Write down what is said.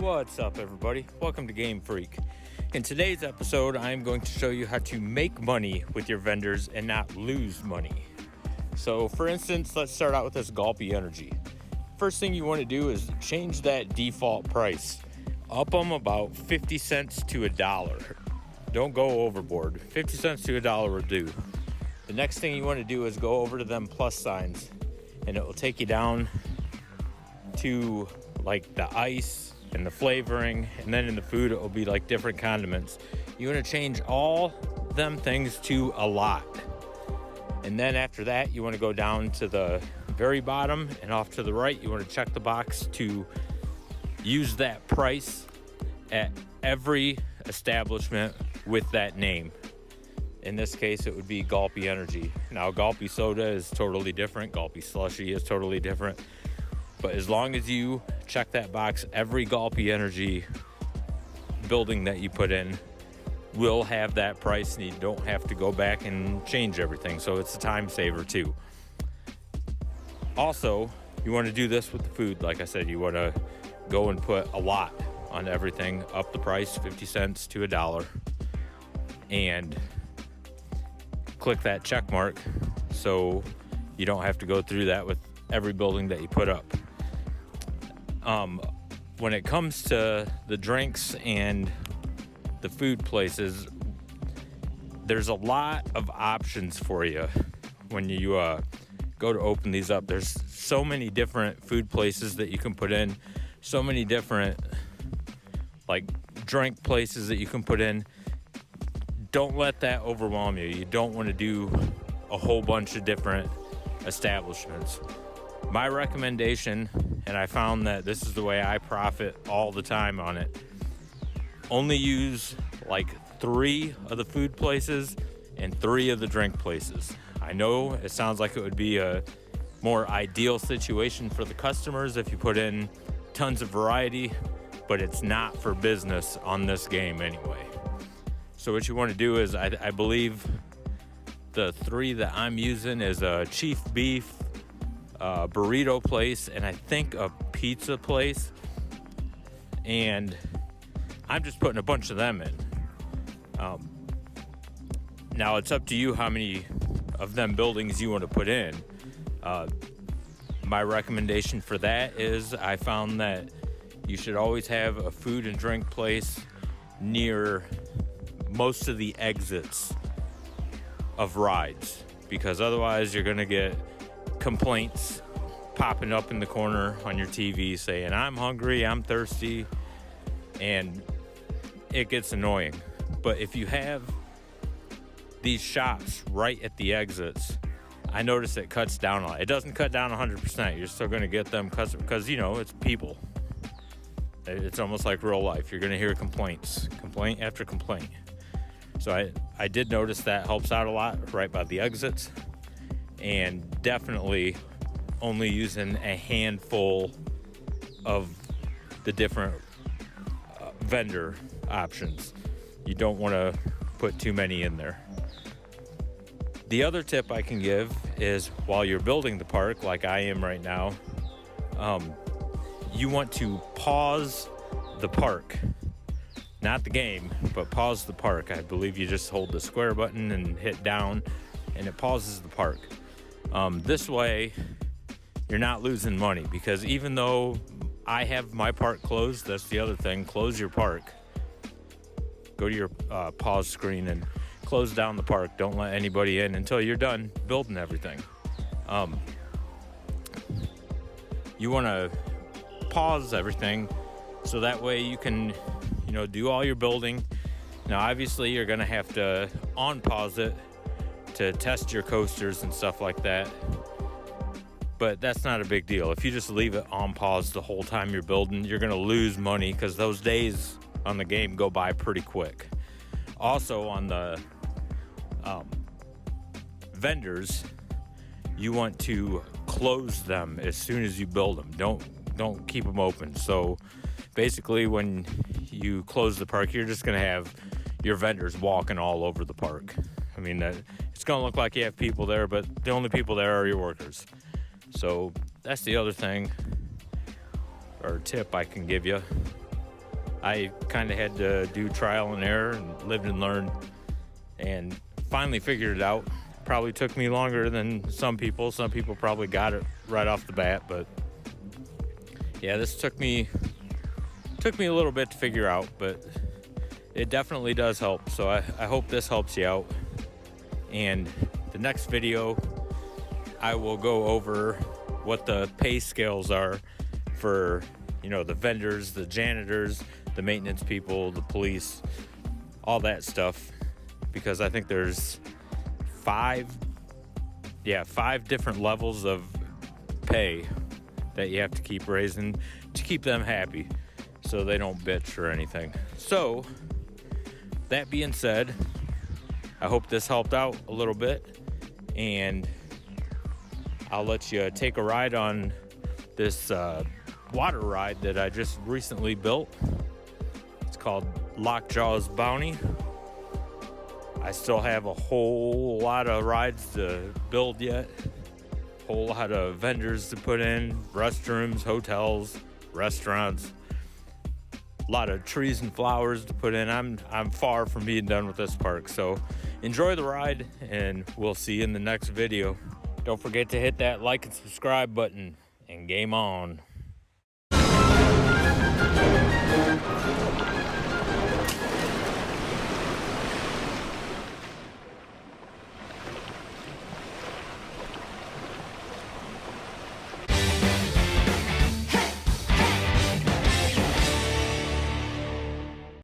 What's up, everybody? Welcome to Game Freak. In today's episode, I'm going to show you how to make money with your vendors and not lose money. So, for instance, let's start out with this Gulpy Energy. First thing you want to do is change that default price. Up them about 50 cents to $1. Don't go overboard. 50 cents to $1 will do. The next thing you want to do is go over to them plus signs, and it will take you down to like the ice and the flavoring, and then in the food it will be like different condiments. You want to change all them things to a lot, and then after that you want to go down to the very bottom and off to the right. You want to check the box to use that price at every establishment with that name. In this case it would be Gulpy Energy. Now Gulpy Soda is totally different, Gulpy Slushy is totally different. But as long as you check that box, every Gulpy Energy building that you put in will have that price, and you don't have to go back and change everything. So it's a time saver too. Also, you want to do this with the food. Like I said, you want to go and put a lot on everything, up the price 50 cents to $1, and click that check mark so you don't have to go through that with every building that you put up. When it comes to the drinks and the food places, there's a lot of options for you when you go to open these up. There's so many different food places that you can put in, so many different like drink places that you can put in. Don't let that overwhelm you. You don't want to do a whole bunch of different establishments. My recommendation, and I found that this is the way I profit all the time on it, only use like 3 of the food places and 3 of the drink places. I know it sounds like it would be a more ideal situation for the customers if you put in tons of variety, but it's not for business on this game anyway. So what you want to do is, I believe the 3 that I'm using is a Chief Beef, burrito place, and I think a pizza place, and I'm just putting a bunch of them in. Now it's up to you how many of them buildings you want to put in. My recommendation for that is, I found that you should always have a food and drink place near most of the exits of rides, because otherwise you're going to get complaints popping up in the corner on your TV saying, I'm hungry, I'm thirsty, and it gets annoying. But if you have these shops right at the exits, I notice it cuts down a lot. It doesn't cut down 100%. You're still going to get them because, you know, it's people. It's almost like real life. You're going to hear complaint after complaint. So I did notice that helps out a lot right by the exits, and definitely only using a handful of the different vendor options. You don't want to put too many in there. The other tip I can give is, while you're building the park like I am right now, you want to pause the park. Not the game, but pause the park. I believe you just hold the square button and hit down, and it pauses the park. This way, you're not losing money, because even though I have my park closed, that's the other thing, close your park. Go to your pause screen and close down the park. Don't let anybody in until you're done building everything. You want to pause everything so that way you can, do all your building. Now, obviously, you're going to have to unpause it to test your coasters and stuff like that, but that's not a big deal. If you just leave it on pause the whole time you're building, you're going to lose money, because those days on the game go by pretty quick. Also, on the vendors, you want to close them as soon as you build them. Don't keep them open. So basically, when you close the park, you're just going to have your vendors walking all over the park. I mean, it's going to look like you have people there, but the only people there are your workers. So that's the other thing, or tip I can give you. I kind of had to do trial and error and lived and learned, and finally figured it out. Probably took me longer than some people. Some people probably got it right off the bat, but yeah, this took me a little bit to figure out, but it definitely does help. So I hope this helps you out. And the next video, I will go over what the pay scales are for, the vendors, the janitors, the maintenance people, the police, all that stuff, because I think there's five different levels of pay that you have to keep raising to keep them happy so they don't bitch or anything. So that being said, I hope this helped out a little bit, and I'll let you take a ride on this water ride that I just recently built. It's called Lockjaw's Bounty. I still have a whole lot of rides to build yet, a whole lot of vendors to put in, restrooms, hotels, restaurants, a lot of trees and flowers to put in. I'm far from being done with this park, so enjoy the ride, and we'll see you in the next video. Don't forget to hit that like and subscribe button, and game on.